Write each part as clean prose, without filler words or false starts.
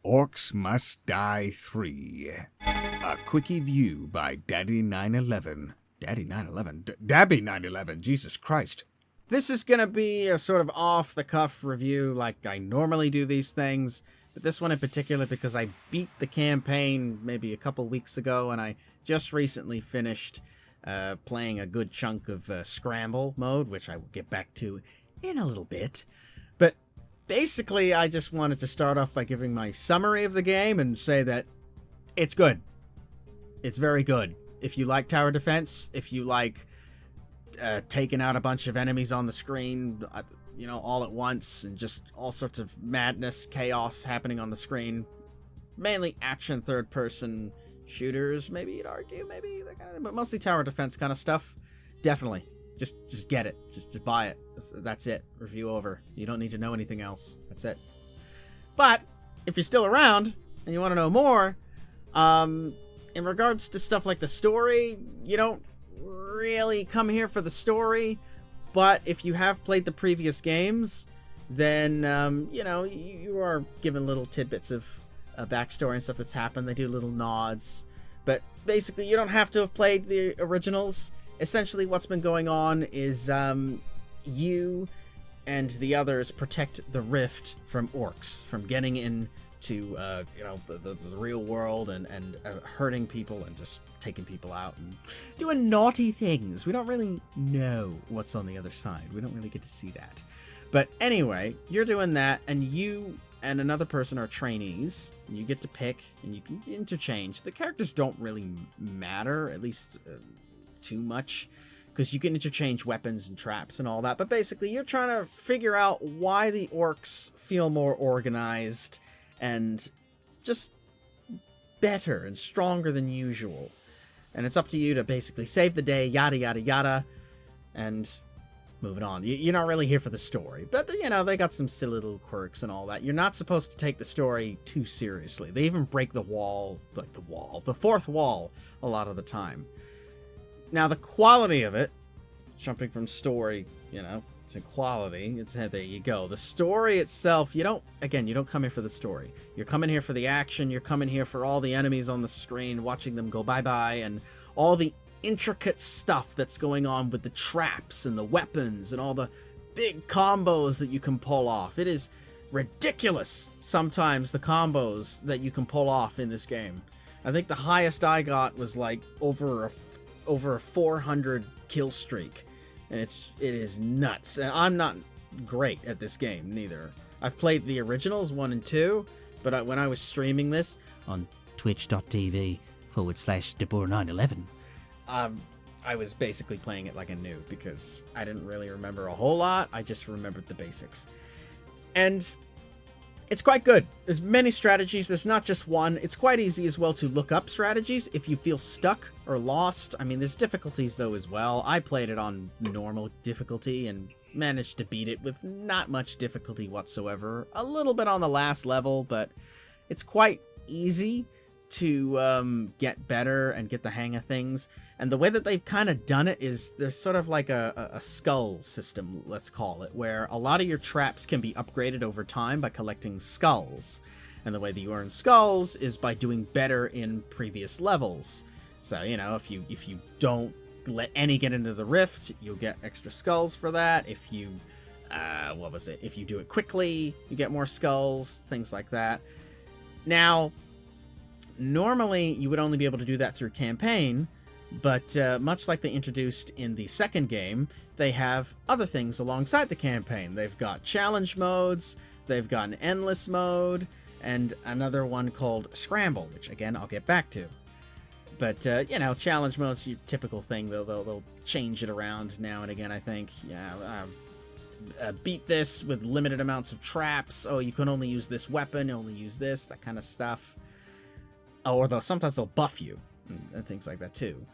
Orcs Must Die 3. A quickie view by Daddy911. Daddy911? Dabby911, Jesus Christ. This is going to be a sort of off-the-cuff review like I normally do these things, but this one in particular because I beat the campaign maybe a couple weeks ago, and I just recently finished playing a good chunk of Scramble mode, which I will get back to in a little bit. But basically, I just wanted to start off by giving my summary of the game and say that it's good. It's very good. If you like tower defense, if you like taking out a bunch of enemies on the screen, you know, all at once, and just all sorts of madness, chaos happening on the screen, mainly action third-person shooters, maybe you'd argue, maybe that kind of, but mostly tower defense kind of stuff. Definitely. Just get it. Just buy it. That's it. Review over. You don't need to know anything else. That's it. But if you're still around and you want to know more, in regards to stuff like the story, you don't really come here for the story. But if you have played the previous games, then you know, you are given little tidbits of backstory and stuff that's happened. They do little nods, but basically you don't have to have played the originals. Essentially what's been going on is you and the others protect the rift from orcs from getting into you know, the real world and hurting people and just taking people out and doing naughty things. We don't really know what's on the other side. We don't really get to see that. But anyway, you're doing that, and you and another person are trainees. And you get to pick, and you can interchange. The characters don't really matter, at least too much, because you can interchange weapons and traps and all that. But basically, you're trying to figure out why the orcs feel more organized and just better and stronger than usual. And it's up to you to basically save the day, yada yada yada, and moving on. You're not really here for the story, but you know, they got some silly little quirks and all that. You're not supposed to take the story too seriously. They even break the wall, like the fourth wall, a lot of the time. Now, the quality of it, jumping from story, you know, to quality, there you go. The story itself, you don't come here for the story. You're coming here for the action. You're coming here for all the enemies on the screen, watching them go bye-bye, and all the intricate stuff that's going on with the traps and the weapons and all the big combos that you can pull off. It is ridiculous sometimes, the combos that you can pull off in this game. I think the highest I got was like over a 400 kill streak, and it is nuts. And I'm not great at this game neither. I've played the originals 1 and 2, but when I was streaming this on twitch.tv/Dabura911, I was basically playing it like a noob because I didn't really remember a whole lot. I just remembered the basics. And it's quite good. There's many strategies. There's not just one. It's quite easy as well to look up strategies if you feel stuck or lost. I mean, there's difficulties though as well. I played it on normal difficulty and managed to beat it with not much difficulty whatsoever. A little bit on the last level, but it's quite easy to get better and get the hang of things. And the way that they've kind of done it is there's sort of like a skull system, let's call it, where a lot of your traps can be upgraded over time by collecting skulls. And the way that you earn skulls is by doing better in previous levels. So, you know, if you don't let any get into the rift, you'll get extra skulls for that. If you, if you do it quickly, you get more skulls, things like that. Now, normally, you would only be able to do that through campaign, but much like they introduced in the second game, they have other things alongside the campaign. They've got challenge modes, they've got an endless mode, and another one called Scramble, which, again, I'll get back to. But, you know, challenge mode's your typical thing, though. They'll change it around now and again, I think. Yeah, beat this with limited amounts of traps. Oh, you can only use this weapon, only use this, that kind of stuff. Or sometimes they'll buff you and things like that too.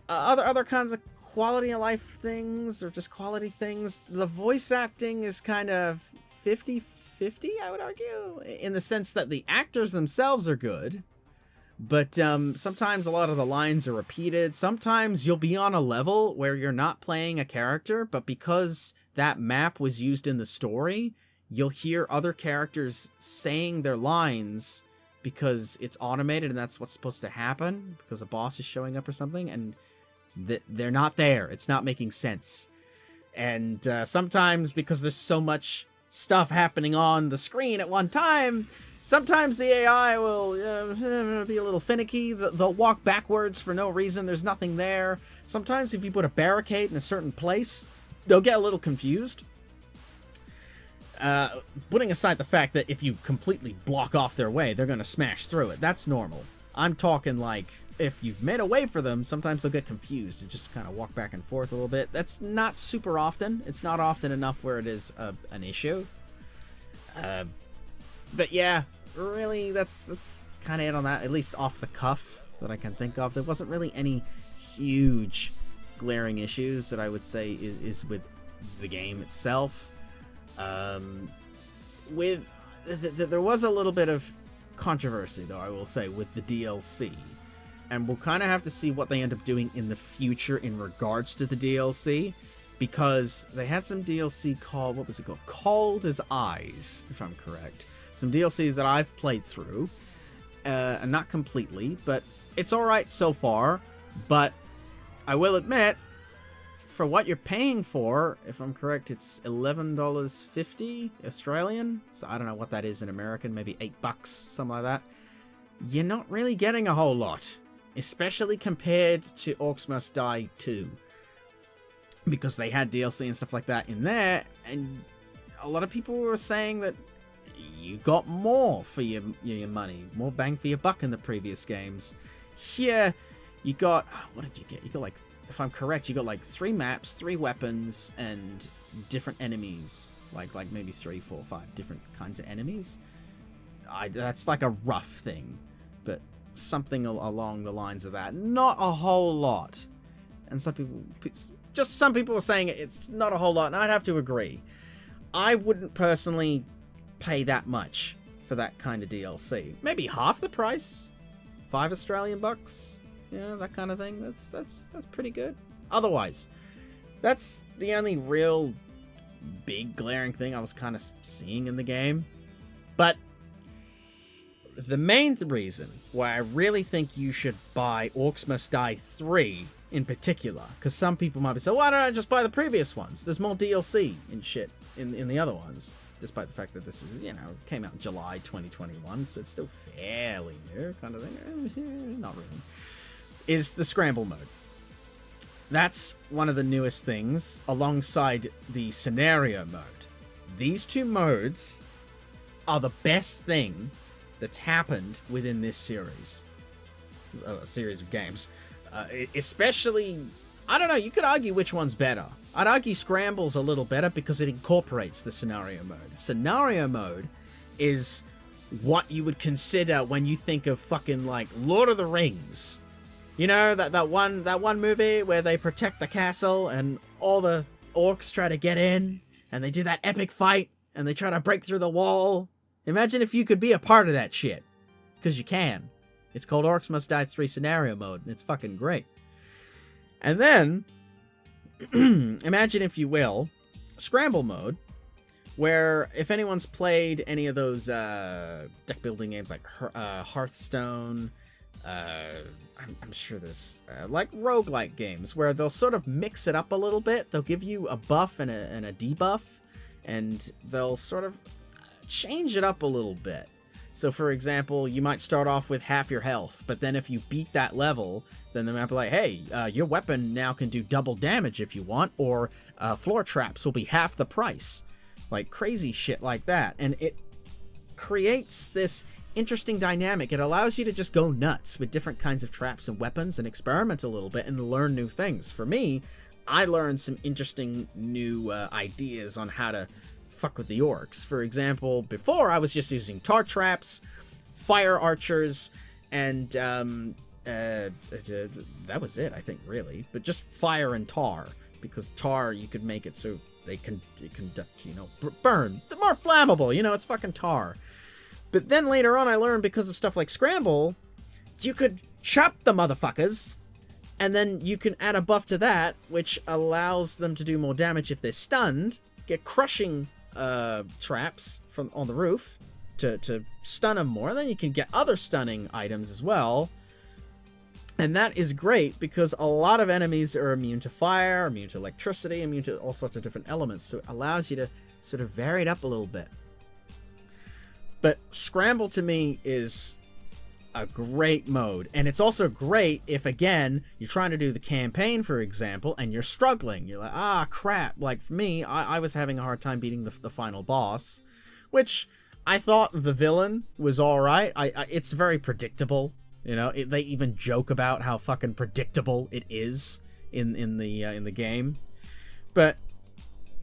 Other kinds of quality of life things, or just quality things. The voice acting is kind of 50-50, I would argue, in the sense that the actors themselves are good, but sometimes a lot of the lines are repeated. Sometimes you'll be on a level where you're not playing a character, but because that map was used in the story, you'll hear other characters saying their lines because it's automated and that's what's supposed to happen because a boss is showing up or something, and they're not there. It's not making sense. And sometimes, because there's so much stuff happening on the screen at one time, sometimes the AI will be a little finicky. They'll walk backwards for no reason. There's nothing there. Sometimes if you put a barricade in a certain place, they'll get a little confused. Putting aside the fact that if you completely block off their way, they're going to smash through it. That's normal. I'm talking like, if you've made a way for them, sometimes they'll get confused and just kind of walk back and forth a little bit. That's not super often. It's not often enough where it is an issue. But yeah, really, that's kind of it on that, at least off the cuff that I can think of. There wasn't really any huge glaring issues that I would say is with the game itself. There was a little bit of controversy, though, I will say, with the DLC. And we'll kind of have to see what they end up doing in the future in regards to the DLC. Because they had some DLC called, what was it called? Cold as Eyes, if I'm correct. Some DLC that I've played through. Not completely, but it's alright so far. But I will admit, for what you're paying for, if I'm correct, it's $11.50 Australian. So I don't know what that is in American, maybe $8, something like that. You're not really getting a whole lot, especially compared to Orcs Must Die 2. Because they had DLC and stuff like that in there, and a lot of people were saying that you got more for your money, more bang for your buck in the previous games. Here, you got, what did you get? You got like, if I'm correct, you got like 3 maps, 3 weapons, and different enemies. Like maybe 3, 4, 5 different kinds of enemies. That's like a rough thing, but something along the lines of that. Not a whole lot. And some people were saying it's not a whole lot, and I'd have to agree. I wouldn't personally pay that much for that kind of DLC. Maybe half the price, 5 Australian bucks. Yeah, that kind of thing. That's pretty good. Otherwise, that's the only real big glaring thing I was kind of seeing in the game. But the main reason why I really think you should buy Orcs Must Die 3 in particular, because some people might be saying, why don't I just buy the previous ones? There's more DLC and shit in the other ones, despite the fact that this is, came out in July 2021, so it's still fairly new kind of thing. Not really. Is the scramble mode. That's one of the newest things, alongside the scenario mode. These 2 modes are the best thing that's happened within this series. A series of games. Especially, I don't know, you could argue which one's better. I'd argue Scramble's a little better because it incorporates the scenario mode. Scenario mode is what you would consider when you think of fucking like Lord of the Rings. You know, that one movie where they protect the castle and all the orcs try to get in and they do that epic fight and they try to break through the wall. Imagine if you could be a part of that shit. Because you can. It's called Orcs Must Die 3 Scenario Mode, and it's fucking great. And then, imagine, if you will, Scramble Mode, where if anyone's played any of those deck building games like Hearthstone, I'm sure there's like roguelike games where they'll sort of mix it up a little bit. They'll give you a buff and a debuff, and they'll sort of change it up a little bit. So for example, you might start off with half your health, but then if you beat that level, then they might be like, hey, your weapon now can do double damage if you want, or floor traps will be half the price. Like crazy shit like that. And it creates this interesting dynamic. It allows you to just go nuts with different kinds of traps and weapons and experiment a little bit and learn new things. For me, I learned some interesting new ideas on how to fuck with the orcs. For example, before I was just using tar traps, fire archers, and that was it, I think, really. But just fire and tar, because tar, you could make it so they can conduct, burn. They're more flammable, it's fucking tar. But then later on I learned, because of stuff like Scramble, you could chop the motherfuckers, and then you can add a buff to that, which allows them to do more damage if they're stunned, get crushing traps from on the roof to stun them more. And then you can get other stunning items as well. And that is great because a lot of enemies are immune to fire, immune to electricity, immune to all sorts of different elements. So it allows you to sort of vary it up a little bit. But Scramble to me is a great mode. And it's also great if, again, you're trying to do the campaign, for example, and you're struggling. You're like, crap. Like, for me, I was having a hard time beating the final boss, which I thought the villain was alright. It's very predictable. You know, they even joke about how fucking predictable it is in the game. But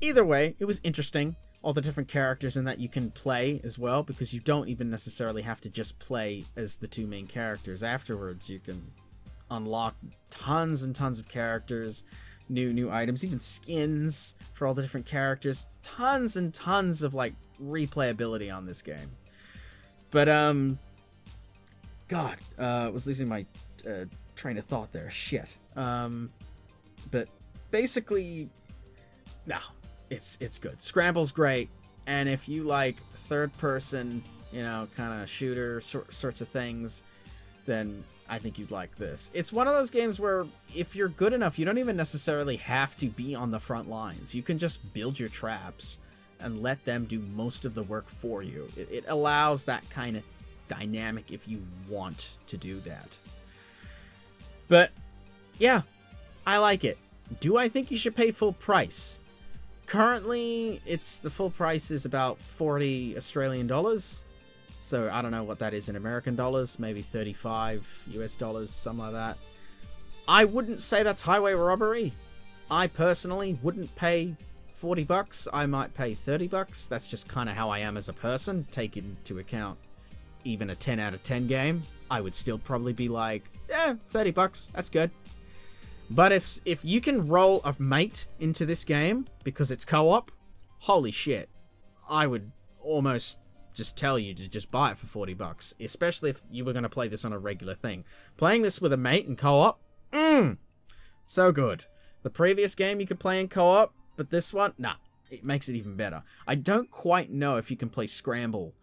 either way, it was interesting. All the different characters in that you can play as well, because you don't even necessarily have to just play as the two main characters. Afterwards, you can unlock tons and tons of characters, new items, even skins for all the different characters. Tons and tons of like replayability on this game. But God, was losing my train of thought there. Shit. But basically, no, it's good. Scramble's great, and if you like third-person, you know, kind of shooter sorts of things, then I think you'd like this. It's one of those games where if you're good enough, you don't even necessarily have to be on the front lines. You can just build your traps and let them do most of the work for you. It allows that kind of dynamic if you want to do that. But yeah, I like it. Do I think you should pay full price? Currently, the full price is about 40 Australian dollars. So I don't know what that is in American dollars, maybe 35 US dollars, something like that. I wouldn't say that's highway robbery. I personally wouldn't pay 40 bucks. I might pay 30 bucks. That's just kind of how I am as a person. Take into account even a 10 out of 10 game, I would still probably be like, 30 bucks, that's good. But if you can roll a mate into this game because it's co-op, holy shit, I would almost just tell you to just buy it for 40 bucks, especially if you were going to play this on a regular thing. Playing this with a mate in co-op, so good. The previous game you could play in co-op, but this one, nah, it makes it even better. I don't quite know if you can play Scramble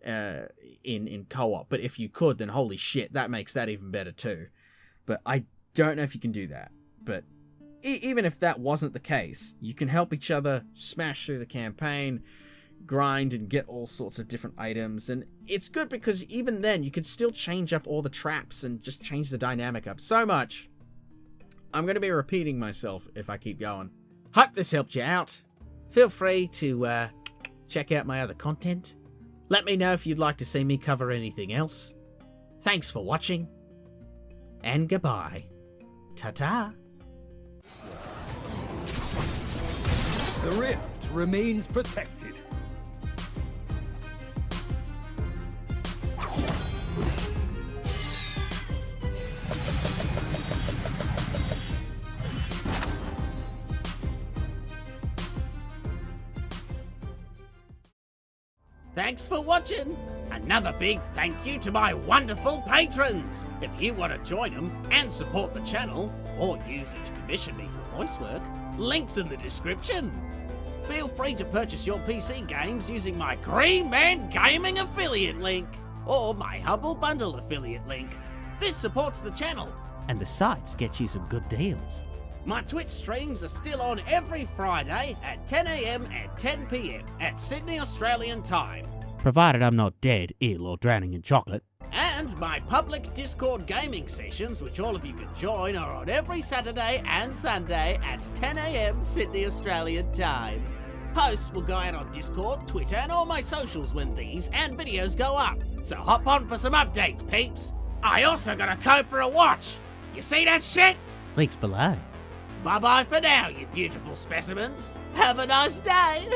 in co-op, but if you could, then holy shit, that makes that even better too. But I don't know if you can do that. But even if that wasn't the case, you can help each other smash through the campaign, grind and get all sorts of different items, and it's good because even then you can still change up all the traps and just change the dynamic up so much. I'm going to be repeating myself if I keep going. Hope this helped you out. Feel free to check out my other content. Let me know if you'd like to see me cover anything else. Thanks for watching, and goodbye. Ta-ta. The rift remains protected. Thanks for watching! Another big thank you to my wonderful patrons! If you want to join them and support the channel, or use it to commission me for voice work, links in the description! Feel free to purchase your PC games using my Green Man Gaming affiliate link, or my Humble Bundle affiliate link. This supports the channel, and the sites get you some good deals. My Twitch streams are still on every Friday at 10 AM and 10 PM at Sydney Australian time. Provided I'm not dead, ill, or drowning in chocolate. And my public Discord gaming sessions, which all of you can join, are on every Saturday and Sunday at 10 AM Sydney Australian time. Posts will go out on Discord, Twitter, and all my socials when these and videos go up, so hop on for some updates, peeps. I also got a code for a watch. You see that shit? Links below. Bye-bye for now, you beautiful specimens. Have a nice day.